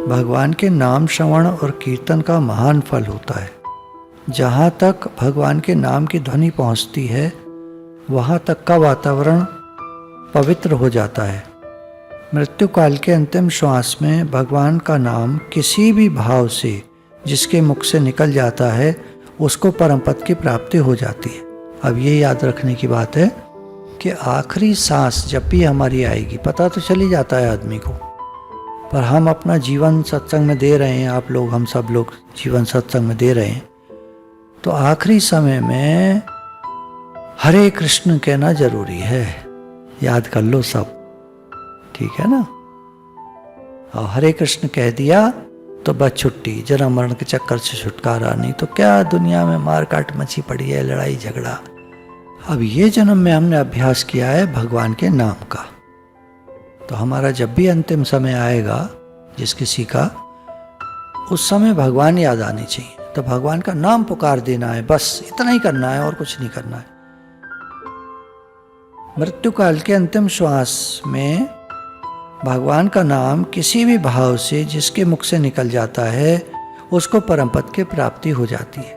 भगवान के नाम श्रवण और कीर्तन का महान फल होता है। जहाँ तक भगवान के नाम की ध्वनि पहुँचती है वहाँ तक का वातावरण पवित्र हो जाता है। मृत्यु काल के अंतिम श्वास में भगवान का नाम किसी भी भाव से जिसके मुख से निकल जाता है उसको परम पद की प्राप्ति हो जाती है। अब ये याद रखने की बात है कि आखिरी सांस जब भी हमारी आएगी, पता तो चल ही जाता है आदमी को, पर हम अपना जीवन सत्संग में दे रहे हैं, आप लोग, हम सब लोग जीवन सत्संग में दे रहे हैं, तो आखिरी समय में हरे कृष्ण कहना जरूरी है। याद कर लो सब, ठीक है ना। और हरे कृष्ण कह दिया तो बस छुट्टी, जन्म मरण के चक्कर से छुटकारा। नहीं तो क्या दुनिया में मार काट मची पड़ी है, लड़ाई झगड़ा। अब ये जन्म में हमने अभ्यास किया है भगवान के नाम का, तो हमारा जब भी अंतिम समय आएगा जिस किसी का, उस समय भगवान याद आनी चाहिए। तो भगवान का नाम पुकार देना है, बस इतना ही करना है और कुछ नहीं करना है। मृत्यु काल के अंतिम श्वास में भगवान का नाम किसी भी भाव से जिसके मुख से निकल जाता है उसको परम पद की प्राप्ति हो जाती है।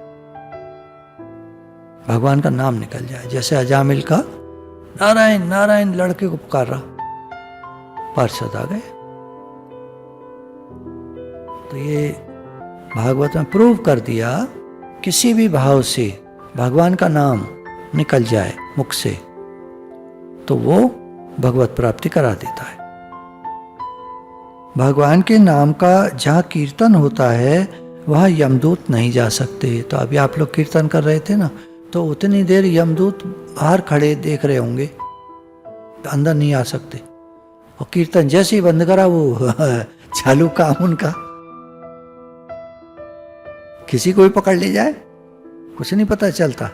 भगवान का नाम निकल जाए, जैसे अजामिल का नारायण नारायण लड़के को पुकार रहा, पार्षद आ गए। तो ये भागवत में प्रूव कर दिया, किसी भी भाव से भगवान का नाम निकल जाए मुख से तो वो भगवत प्राप्ति करा देता है। भगवान के नाम का जहाँ कीर्तन होता है वहाँ यमदूत नहीं जा सकते। तो अभी आप लोग कीर्तन कर रहे थे ना, तो उतनी देर यमदूत बाहर खड़े देख रहे होंगे, अंदर नहीं आ सकते। और कीर्तन जैसे ही बंद करा वो चालू काम उनका, किसी को भी पकड़ ले जाए कुछ नहीं पता चलता।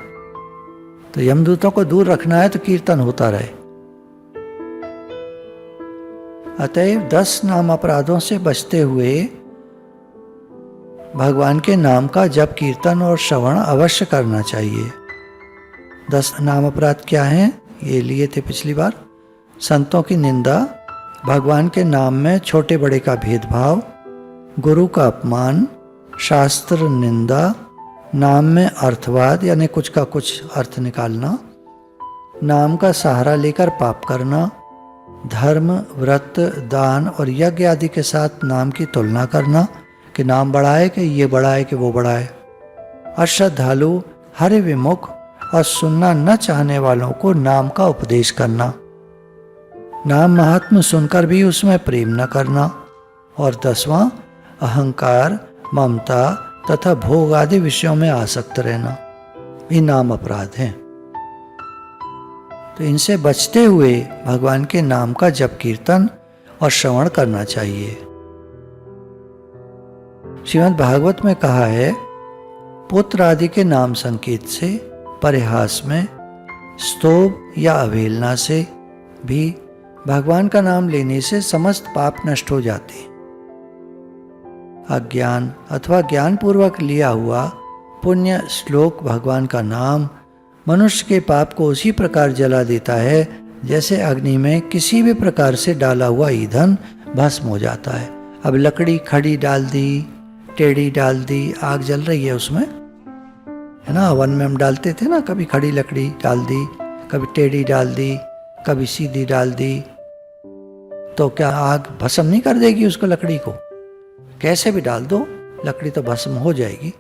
तो यमदूतों को दूर रखना है तो कीर्तन होता रहे। अतएव 10 नाम अपराधों से बचते हुए भगवान के नाम का जप कीर्तन और श्रवण अवश्य करना चाहिए। 10 नाम अपराध क्या हैं, ये लिए थे पिछली बार। संतों की निंदा, भगवान के नाम में छोटे बड़े का भेदभाव, गुरु का अपमान, शास्त्र निंदा, नाम में अर्थवाद यानी कुछ का कुछ अर्थ निकालना, नाम का सहारा लेकर पाप करना, धर्म, व्रत, दान और यज्ञ आदि के साथ नाम की तुलना करना कि नाम बड़ा है कि ये बड़ा है कि वो बड़ा है, अश्रद्धालु, हरि विमुख और सुनना न चाहने वालों को नाम का उपदेश करना, नाम महात्म सुनकर भी उसमें प्रेम न करना, और 10वां अहंकार, ममता तथा भोग आदि विषयों में आसक्त रहना। ये नाम अपराध हैं। तो इनसे बचते हुए भगवान के नाम का जप कीर्तन और श्रवण करना चाहिए। श्रीमद् भागवत में कहा है, पुत्र आदि के नाम संकेत से, परिहास में, स्तोभ या अवहेलना से भी भगवान का नाम लेने से समस्त पाप नष्ट हो जाते हैं। अज्ञान अथवा ज्ञान पूर्वक लिया हुआ पुण्य श्लोक भगवान का नाम मनुष्य के पाप को उसी प्रकार जला देता है जैसे अग्नि में किसी भी प्रकार से डाला हुआ ईंधन भस्म हो जाता है। अब लकड़ी खड़ी डाल दी, टेढ़ी डाल दी, आग जल रही है उसमें, है ना। हवन में हम डालते थे ना, कभी खड़ी लकड़ी डाल दी, कभी टेढ़ी डाल दी, कभी सीधी डाल दी, तो क्या आग भस्म नहीं कर देगी उसको, लकड़ी को? कैसे भी डाल दो लकड़ी तो भस्म हो जाएगी।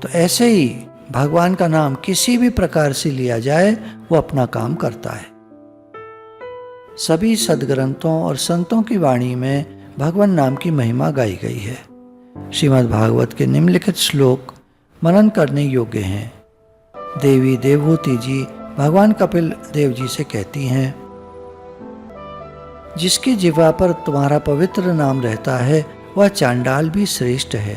तो ऐसे ही भगवान का नाम किसी भी प्रकार से लिया जाए वो अपना काम करता है। सभी सदग्रंथों और संतों की वाणी में भगवान नाम की महिमा गाई गई है। श्रीमद् भागवत के निम्नलिखित श्लोक मनन करने योग्य हैं। देवी देवहूति जी भगवान कपिल देव जी से कहती हैं, जिसकी जिह्वा पर तुम्हारा पवित्र नाम रहता है वह चांडाल भी श्रेष्ठ है,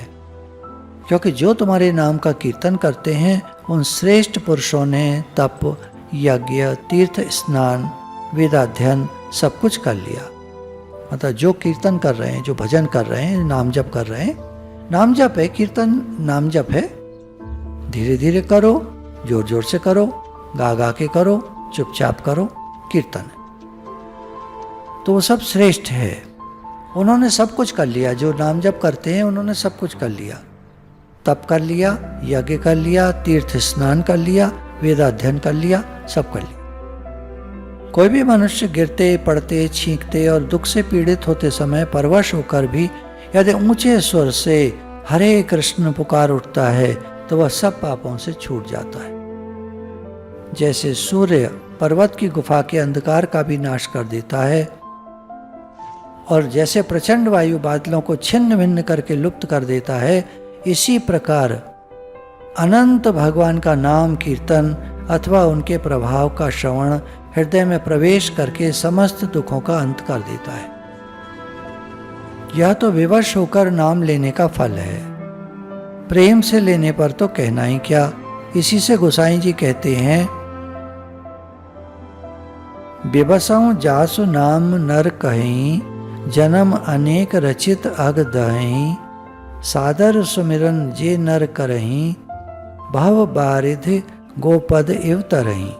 क्योंकि जो तुम्हारे नाम का कीर्तन करते हैं उन श्रेष्ठ पुरुषों ने तप, यज्ञ, तीर्थ स्नान, वेदाध्ययन सब कुछ कर लिया। मतलब जो कीर्तन कर रहे हैं, जो भजन कर रहे हैं, नाम जप कर रहे हैं, नाम जप है, कीर्तन नाम जप है। धीरे धीरे करो, जोर जोर से करो, गा गा के करो, चुपचाप करो, कीर्तन है तो वो सब श्रेष्ठ है। उन्होंने सब कुछ कर लिया, जो नाम जप करते हैं उन्होंने सब कुछ कर लिया। तप कर लिया, यज्ञ कर लिया, तीर्थ स्नान कर लिया, वेदाध्ययन कर लिया, सब कर लिया। कोई भी मनुष्य गिरते पड़ते छींकते और दुख से पीड़ित होते समय परवश होकर भी यदि ऊंचे स्वर से हरे कृष्ण पुकार उठता है तो वह सब पापों से छूट जाता है। जैसे सूर्य पर्वत की गुफा के अंधकार का भी नाश कर देता है और जैसे प्रचंड वायु बादलों को छिन्न भिन्न करके लुप्त कर देता है, इसी प्रकार अनंत भगवान का नाम कीर्तन अथवा उनके प्रभाव का श्रवण हृदय में प्रवेश करके समस्त दुखों का अंत कर देता है। यह तो विवश होकर नाम लेने का फल है, प्रेम से लेने पर तो कहना ही क्या। इसी से गोसाई जी कहते हैं, बिबसऊं जासु नाम नर कहीं, जन्म अनेक रचित अग दहीं, सादर सुमिरन जे नर करहीं, भव बारिधि गोपद इव तरहीं।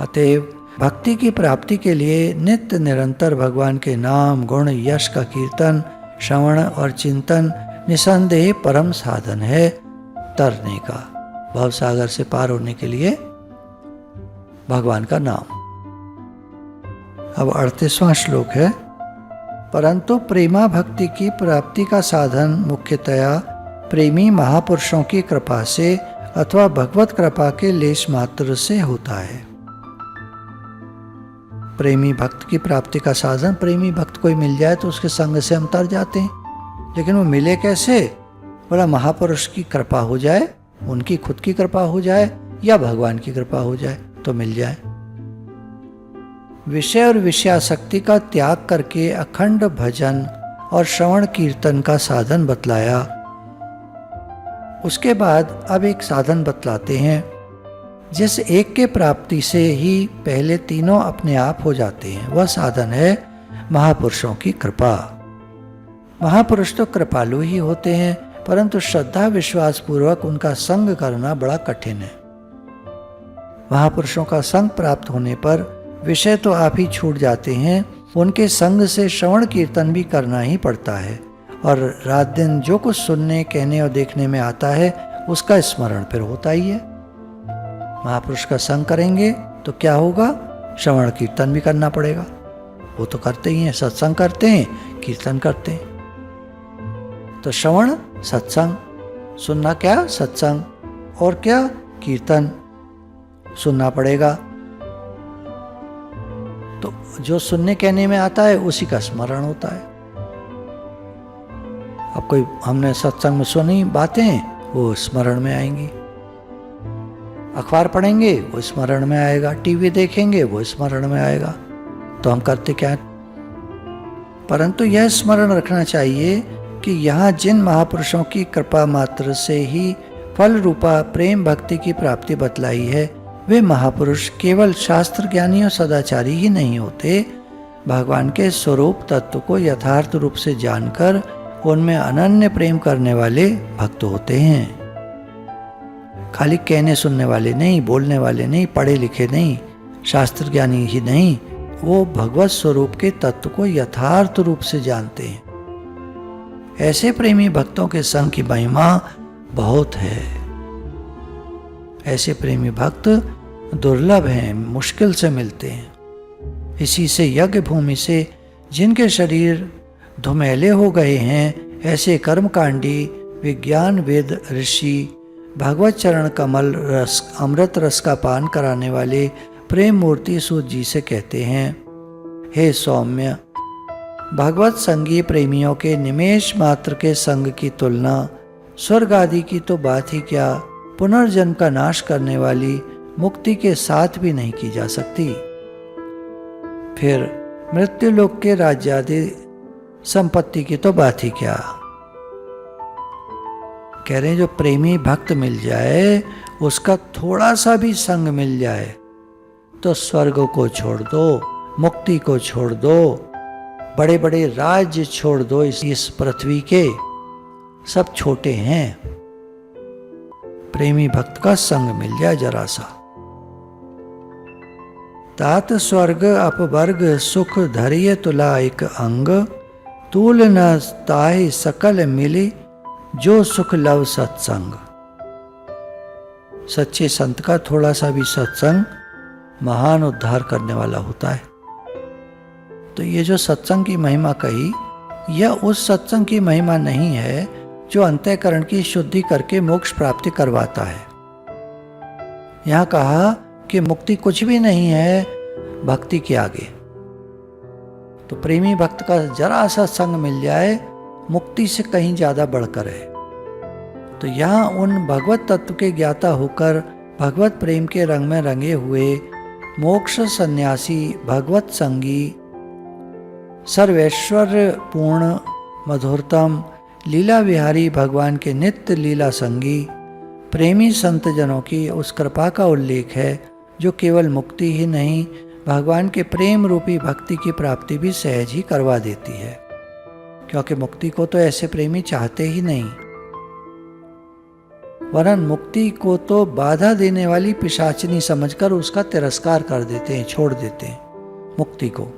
अतएव भक्ति की प्राप्ति के लिए नित्य निरंतर भगवान के नाम गुण यश का कीर्तन श्रवण और चिंतन निसंदेह परम साधन है तरने का, भवसागर से पार होने के लिए भगवान का नाम। अब 38वां श्लोक है, परंतु प्रेमा भक्ति की प्राप्ति का साधन मुख्यतया प्रेमी महापुरुषों की कृपा से अथवा भगवत कृपा के लेश मात्र से होता है। प्रेमी भक्त की प्राप्ति का साधन, प्रेमी भक्त कोई मिल जाए तो उसके संग से हम तर जाते हैं, लेकिन वो मिले कैसे? बोला महापुरुष की कृपा हो जाए, उनकी खुद की कृपा हो जाए या भगवान की कृपा हो जाए तो मिल जाए। विषय और विषयासक्ति का त्याग करके अखंड भजन और श्रवण कीर्तन का साधन बतलाया। उसके बाद अब एक साधन बतलाते हैं जिस एक के प्राप्ति से ही पहले तीनों अपने आप हो जाते हैं। वह साधन है महापुरुषों की कृपा। महापुरुष तो कृपालु ही होते हैं, परंतु श्रद्धा विश्वास पूर्वक उनका संग करना बड़ा कठिन है। महापुरुषों का संग प्राप्त होने पर विषय तो आप ही छूट जाते हैं, उनके संग से श्रवण कीर्तन भी करना ही पड़ता है और रात दिन जो कुछ सुनने कहने और देखने में आता है उसका स्मरण फिर होता ही है। महापुरुष का संग करेंगे तो क्या होगा? श्रवण कीर्तन भी करना पड़ेगा। वो तो करते ही हैं, सत्संग करते हैं, कीर्तन करते हैं। तो श्रवण सत्संग, सुनना क्या? सत्संग, और क्या? कीर्तन सुनना पड़ेगा। तो जो सुनने कहने में आता है उसी का स्मरण होता है। अब कोई हमने सत्संग में सुनी बातें, वो स्मरण में आएंगी। अखबार पढ़ेंगे वो स्मरण में आएगा, टीवी देखेंगे वो स्मरण में आएगा। तो हम करते क्या? परंतु यह स्मरण रखना चाहिए कि यहाँ जिन महापुरुषों की कृपा मात्र से ही फल रूपा प्रेम भक्ति की प्राप्ति बतलाई है, वे महापुरुष केवल शास्त्र ज्ञानी और सदाचारी ही नहीं होते, भगवान के स्वरूप तत्व को यथार्थ रूप से जानकर उनमें अनन्य प्रेम करने वाले भक्त होते हैं। खाली कहने सुनने वाले नहीं, बोलने वाले नहीं, पढ़े लिखे नहीं, शास्त्र ज्ञानी ही नहीं, वो भगवत स्वरूप के तत्व को यथार्थ रूप से जानते हैं। ऐसे प्रेमी भक्तों के संग की महिमा बहुत है। ऐसे प्रेमी भक्त दुर्लभ हैं, मुश्किल से मिलते हैं। इसी से यज्ञ भूमि से जिनके शरीर धुमैले हो गए हैं, ऐसे कर्मकांडी विज्ञान वेद ऋषि भगवत चरण कमल रस अमृत रस का पान कराने वाले प्रेम मूर्ति सूत जी से कहते हैं, हे सौम्य, भगवत संगी प्रेमियों के निमेष मात्र के संग की तुलना स्वर्ग आदि की तो बात ही क्या, पुनर्जन्म का नाश करने वाली मुक्ति के साथ भी नहीं की जा सकती। फिर मृत्यु लोक के राज्यादि संपत्ति की तो बात ही क्या। कह रहे हैं जो प्रेमी भक्त मिल जाए, उसका थोड़ा सा भी संग मिल जाए तो स्वर्ग को छोड़ दो, मुक्ति को छोड़ दो, बड़े बड़े राज्य छोड़ दो, इस पृथ्वी के सब छोटे हैं। प्रेमी भक्त का संग मिल जाए जरा सा। तात स्वर्ग अपवर्ग सुख धैर्य तुला एक अंग, तूल न ताहि सकल मिली, जो सुख लव सत्संग। सच्चे संत का थोड़ा सा भी सत्संग महान उद्धार करने वाला होता है। तो ये जो सत्संग की महिमा कही, यह उस सत्संग की महिमा नहीं है जो अंतःकरण की शुद्धि करके मोक्ष प्राप्ति करवाता है। यहां कहा कि मुक्ति कुछ भी नहीं है भक्ति के आगे। तो प्रेमी भक्त का जरा सा संग मिल जाए मुक्ति से कहीं ज्यादा बढ़कर है। तो यहाँ उन भगवत तत्व के ज्ञाता होकर भगवत प्रेम के रंग में रंगे हुए मोक्ष सन्यासी भगवत संगी सर्वैश्वर्य पूर्ण मधुरतम लीला विहारी भगवान के नित्य लीला संगी प्रेमी संत जनों की उस कृपा का उल्लेख है जो केवल मुक्ति ही नहीं भगवान के प्रेम रूपी भक्ति की प्राप्ति भी सहज ही करवा देती है, क्योंकि मुक्ति को तो ऐसे प्रेमी चाहते ही नहीं, वरन मुक्ति को तो बाधा देने वाली पिशाचिनी समझकर उसका तिरस्कार कर देते हैं, छोड़ देते हैं मुक्ति को।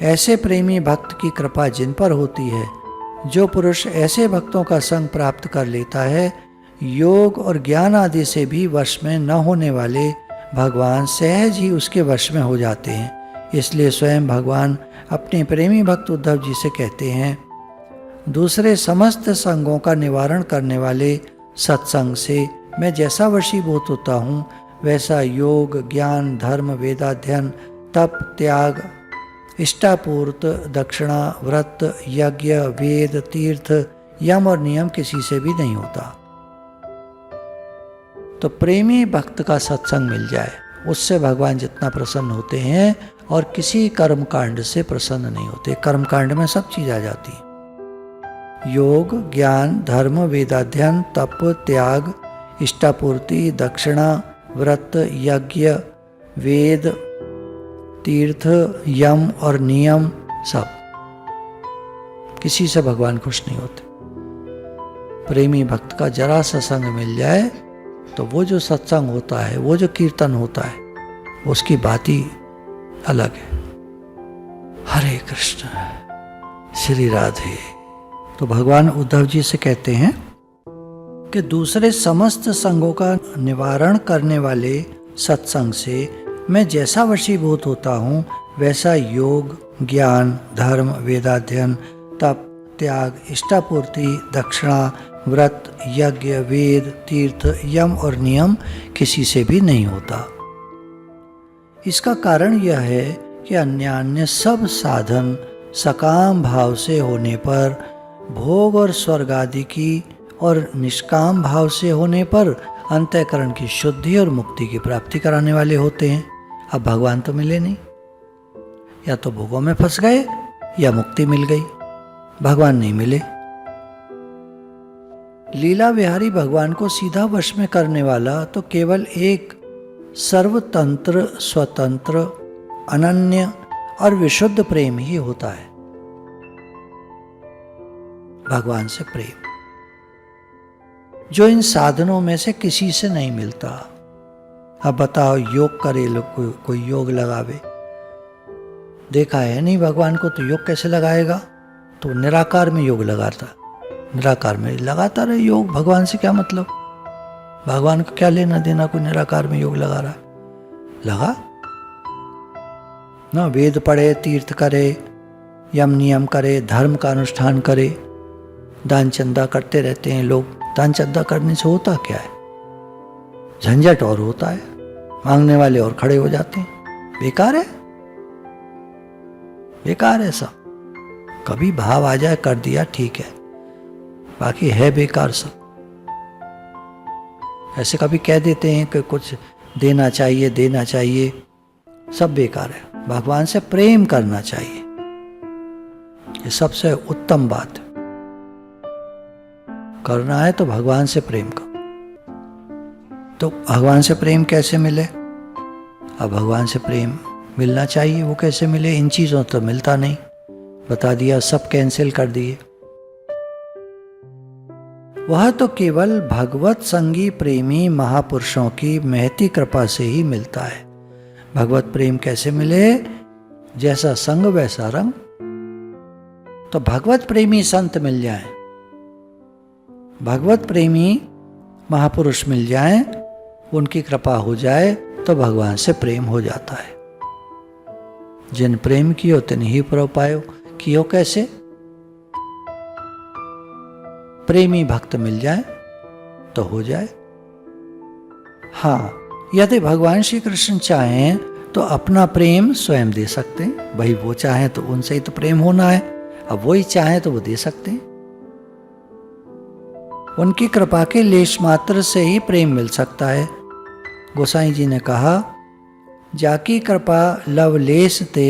ऐसे प्रेमी भक्त की कृपा जिन पर होती है, जो पुरुष ऐसे भक्तों का संग प्राप्त कर लेता है, योग और ज्ञान आदि से भी वश में न होने वाले भगवान सहज ही उसके वश में हो जाते हैं। इसलिए स्वयं भगवान अपने प्रेमी भक्त उद्धव जी से कहते हैं, दूसरे समस्त संगों का निवारण करने वाले सत्संग से मैं जैसा वशीभूत होता हूँ, वैसा योग ज्ञान धर्म वेदाध्ययन तप त्याग इष्टापूर्त दक्षिणा व्रत यज्ञ वेद तीर्थ यम और नियम किसी से भी नहीं होता। तो प्रेमी भक्त का सत्संग मिल जाए, उससे भगवान जितना प्रसन्न होते हैं और किसी कर्म कांड से प्रसन्न नहीं होते। कर्म कांड में सब चीज आ जाती है, योग ज्ञान धर्म वेदाध्ययन तप त्याग इष्टापूर्ति दक्षिणा व्रत यज्ञ वेद तीर्थ यम और नियम, सब किसी से भगवान खुश नहीं होते। प्रेमी भक्त का जरा सा संग मिल जाए तो वो जो सत्संग होता है, वो जो कीर्तन होता है, उसकी बात ही अलग है। हरे कृष्ण श्री राधे। तो भगवान उद्धव जी से कहते हैं कि दूसरे समस्त संगों का निवारण करने वाले सत्संग से मैं जैसा वशीभूत होता हूँ, वैसा योग ज्ञान धर्म वेदाध्ययन तप त्याग इष्टापूर्ति दक्षिणा व्रत यज्ञ वेद तीर्थ यम और नियम किसी से भी नहीं होता। इसका कारण यह है कि अन्य सब साधन सकाम भाव से होने पर भोग और स्वर्ग आदि की और निष्काम भाव से होने पर अंतःकरण की शुद्धि और मुक्ति की प्राप्ति कराने वाले होते हैं। अब भगवान तो मिले नहीं, या तो भोगों में फंस गए या मुक्ति मिल गई, भगवान नहीं मिले। लीला विहारी भगवान को सीधा वश में करने वाला तो केवल एक सर्वतंत्र स्वतंत्र अनन्य और विशुद्ध प्रेम ही होता है, भगवान से प्रेम, जो इन साधनों में से किसी से नहीं मिलता। अब बताओ, योग करे लोग, कोई योग लगावे, देखा है नहीं भगवान को, तो योग कैसे लगाएगा? तो निराकार में योग लगाता, निराकार में लगाता रहे योग। भगवान से क्या मतलब? भगवान को क्या लेना देना कोई निराकार में योग लगा रहा है? लगा ना, वेद पढ़े तीर्थ करे यम नियम करे धर्म का अनुष्ठान करे, दान चंदा करते रहते हैं लोग। दान चंदा करने से होता क्या है? झंझट और होता है, मांगने वाले और खड़े हो जाते हैं। बेकार है, बेकार है सब। कभी भाव आ जाए कर दिया ठीक है, बाकी है बेकार सब। ऐसे कभी कह देते हैं कि कुछ देना चाहिए देना चाहिए, सब बेकार है। भगवान से प्रेम करना चाहिए, ये सबसे उत्तम बात है। करना है तो भगवान से प्रेम करो। तो भगवान से प्रेम कैसे मिले? अब भगवान से प्रेम मिलना चाहिए, वो कैसे मिले? इन चीजों तो मिलता नहीं, बता दिया, सब कैंसिल कर दिए। वह तो केवल भगवत संगी प्रेमी महापुरुषों की महती कृपा से ही मिलता है। भगवत प्रेम कैसे मिले? जैसा संग वैसा रंग। तो भगवत प्रेमी संत मिल जाएं, भगवत प्रेमी महापुरुष मिल जाएं, उनकी कृपा हो जाए तो भगवान से प्रेम हो जाता है। जिन प्रेम कियो तिन ही प्रभु पायो। कियो कैसे? प्रेमी भक्त मिल जाए तो हो जाए। हाँ, यदि भगवान श्री कृष्ण चाहें तो अपना प्रेम स्वयं दे सकते हैं। भाई वो चाहें तो उनसे ही तो प्रेम होना है, अब वो ही चाहें तो वो दे सकते हैं। उनकी कृपा के लेश मात्र से ही प्रेम मिल सकता है। गोसाई जी ने कहा, जाकी कृपा लवलेश ते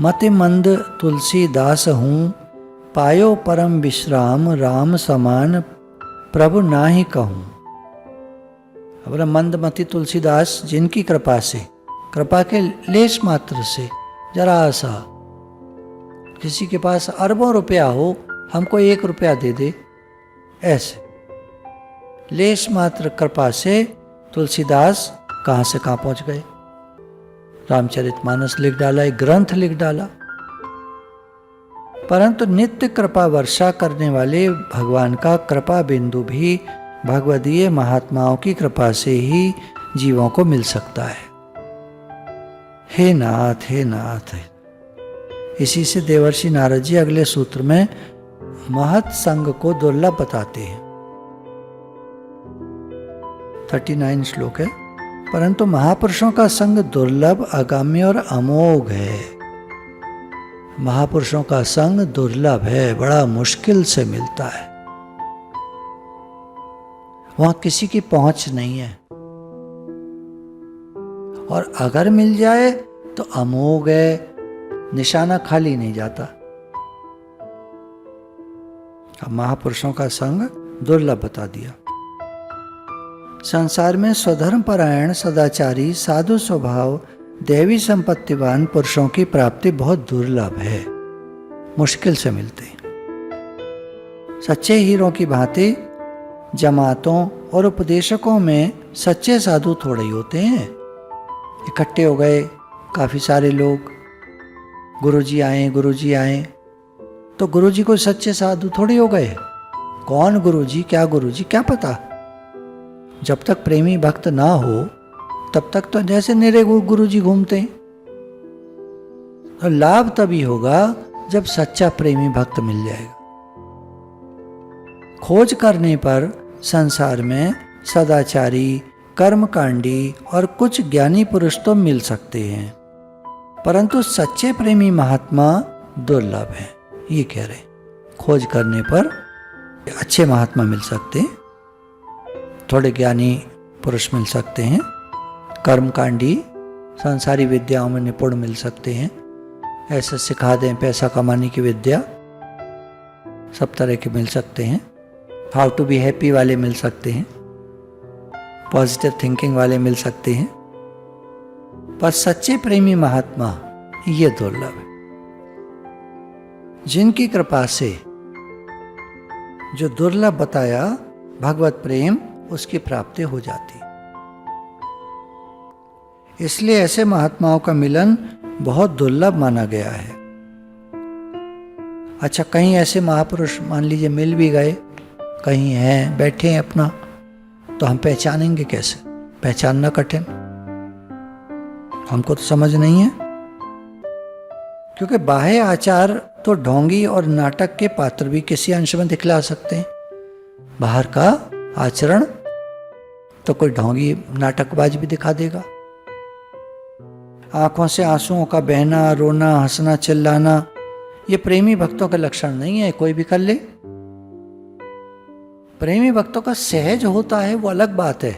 मति मंद तुलसीदास हूँ, पायो परम विश्राम राम समान प्रभु नाहि कहूँ। अब मंदमती तुलसीदास जिनकी कृपा से, कृपा के लेश मात्र से, जरा सा, किसी के पास अरबों रुपया हो, हमको 1 रुपया दे दे, ऐसे लेश मात्र कृपा से तुलसीदास कहां से कहां पहुंच गए। रामचरितमानस लिख डाला, एक ग्रंथ लिख डाला। परंतु नित्य कृपा वर्षा करने वाले भगवान का कृपा बिंदु भी भगवदीय महात्माओं की कृपा से ही जीवों को मिल सकता है। हे नाथ, हे नाथ। इसी से देवर्षि नारद जी अगले सूत्र में महत संग को दुर्लभ बताते हैं। 39 श्लोक है। परंतु महापुरुषों का संग दुर्लभ, अगम्य और अमोघ है। महापुरुषों का संग दुर्लभ है, बड़ा मुश्किल से मिलता है, वहां किसी की पहुंच नहीं है, और अगर मिल जाए तो अमोघ है, निशाना खाली नहीं जाता। अब महापुरुषों का संग दुर्लभ बता दिया। संसार में स्वधर्म परायण, सदाचारी, साधु स्वभाव, दैवी संपत्तिवान पुरुषों की प्राप्ति बहुत दुर्लभ है, मुश्किल से मिलते हैं। सच्चे हीरों की भांति जमातों और उपदेशकों में सच्चे साधु थोड़े ही होते हैं। इकट्ठे हो गए काफी सारे लोग, गुरुजी आए, तो गुरुजी कोई सच्चे साधु थोड़े हो गए। कौन गुरुजी, क्या गुरुजी, क्या पता। जब तक प्रेमी भक्त ना हो तब तक तो जैसे निरे गुरुजी घूमते हैं। और लाभ तभी होगा जब सच्चा प्रेमी भक्त मिल जाएगा। खोज करने पर संसार में सदाचारी, कर्मकांडी और कुछ ज्ञानी पुरुष तो मिल सकते हैं, परंतु सच्चे प्रेमी महात्मा दुर्लभ हैं, ये कह रहे। खोज करने पर अच्छे महात्मा मिल सकते हैं, थोड़े ज्ञानी पुरुष मिल सकते हैं, कर्मकांडी संसारी विद्याओं में निपुण मिल सकते हैं, ऐसे सिखा दें पैसा कमाने की विद्या, सब तरह के मिल सकते हैं। हाउ टू बी हैप्पी वाले मिल सकते हैं, पॉजिटिव थिंकिंग वाले मिल सकते हैं, पर सच्चे प्रेमी महात्मा ये दुर्लभ है, जिनकी कृपा से जो दुर्लभ बताया भगवत प्रेम, उसकी प्राप्ति हो जाती। इसलिए ऐसे महात्माओं का मिलन बहुत दुर्लभ माना गया है। अच्छा, कहीं ऐसे महापुरुष मान लीजिए मिल भी गए, कहीं हैं बैठे हैं अपना, तो हम पहचानेंगे कैसे? पहचानना कठिन, हमको तो समझ नहीं है, क्योंकि बाह्य आचार तो ढोंगी और नाटक के पात्र भी किसी अंश में दिखला सकते हैं। बाहर का आचरण तो कोई ढोंगी नाटकबाज भी दिखा देगा। आंखों से आंसुओं का बहना, रोना, हंसना, चिल्लाना, ये प्रेमी भक्तों का लक्षण नहीं है, कोई भी कर ले। प्रेमी भक्तों का सहज होता है, वो अलग बात है,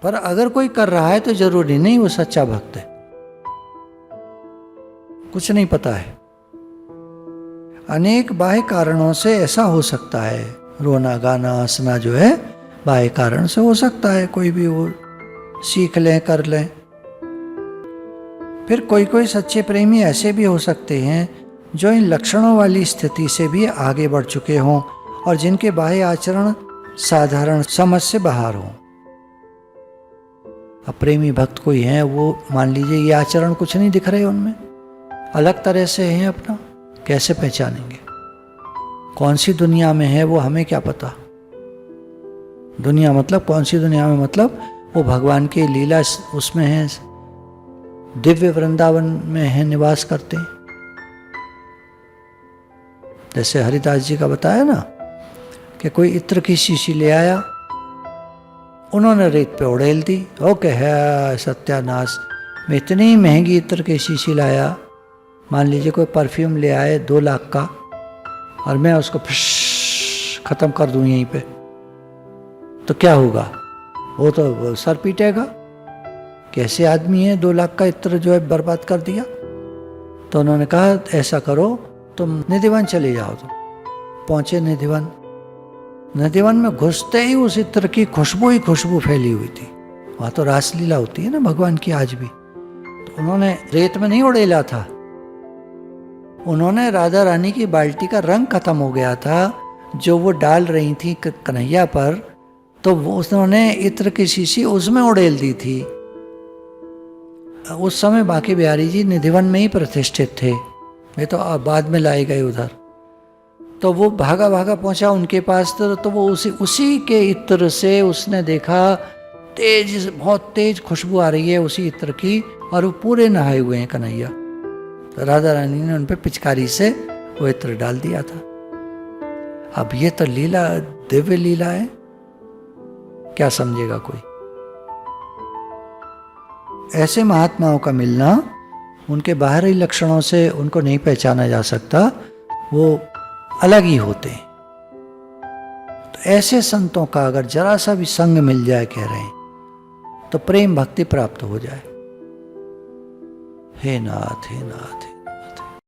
पर अगर कोई कर रहा है तो जरूरी नहीं वो सच्चा भक्त है, कुछ नहीं पता है। अनेक बाह्य कारणों से ऐसा हो सकता है, रोना गाना हंसना जो है बाह्य कारण से हो सकता है, कोई भी वो सीख लें, कर लें। फिर कोई कोई सच्चे प्रेमी ऐसे भी हो सकते हैं जो इन लक्षणों वाली स्थिति से भी आगे बढ़ चुके हों और जिनके बाह्य आचरण साधारण समझ से बाहर हों। अब प्रेमी भक्त कोई हैं, वो मान लीजिए ये आचरण कुछ नहीं दिख रहे उनमें, अलग तरह से हैं अपना, कैसे पहचानेंगे? कौन सी दुनिया में है वो हमें क्या पता? दुनिया मतलब कौन सी दुनिया में, मतलब वो भगवान की लीला उसमें है, दिव्य वृंदावन में है, निवास करते हैं। जैसे हरिदास जी का बताया ना कि कोई इत्र की शीशी ले आया, उन्होंने रेत पे उड़ेल दी। ओके है सत्यानाश, मैं इतनी महंगी इत्र की शीशी लाया, मान लीजिए कोई परफ्यूम ले आए 2 लाख का, और मैं उसको खत्म कर दूं यहीं पे, तो क्या होगा? वो तो सर पीटेगा, कैसे आदमी है 2 लाख का इत्र जो है बर्बाद कर दिया। तो उन्होंने कहा ऐसा करो, तुम निधिवन चले जाओ। तुम पहुंचे निधिवन। निधिवन में घुसते ही उस इत्र की खुशबू ही खुशबू फैली हुई थी। वहां तो रासलीला होती है ना भगवान की आज भी। तो उन्होंने रेत में नहीं उड़ेला था, उन्होंने राधा रानी की बाल्टी का रंग खत्म हो गया था जो वो डाल रही थी कन्हैया पर, तो वो उन्होंने इत्र की शीशी उसमें उड़ेल दी थी। उस समय बांके बिहारी जी निधिवन में ही प्रतिष्ठित थे, वे तो बाद में लाए गए उधर। तो वो भागा भागा पहुंचा उनके पास, तो वो उसी के इत्र से उसने देखा तेज, बहुत तेज खुशबू आ रही है उसी इत्र की, और वो पूरे नहाए हुए हैं कन्हैया। तो राधा रानी ने उन पे पिचकारी से वो इत्र डाल दिया था। अब ये तो लीला, दिव्य लीला है, क्या समझेगा कोई? ऐसे महात्माओं का मिलना, उनके बाहरी लक्षणों से उनको नहीं पहचाना जा सकता, वो अलग ही होते हैं। तो ऐसे संतों का अगर जरा सा भी संग मिल जाए, कह रहे हैं, तो प्रेम भक्ति प्राप्त हो जाए। हे नाथ, हे नाथ।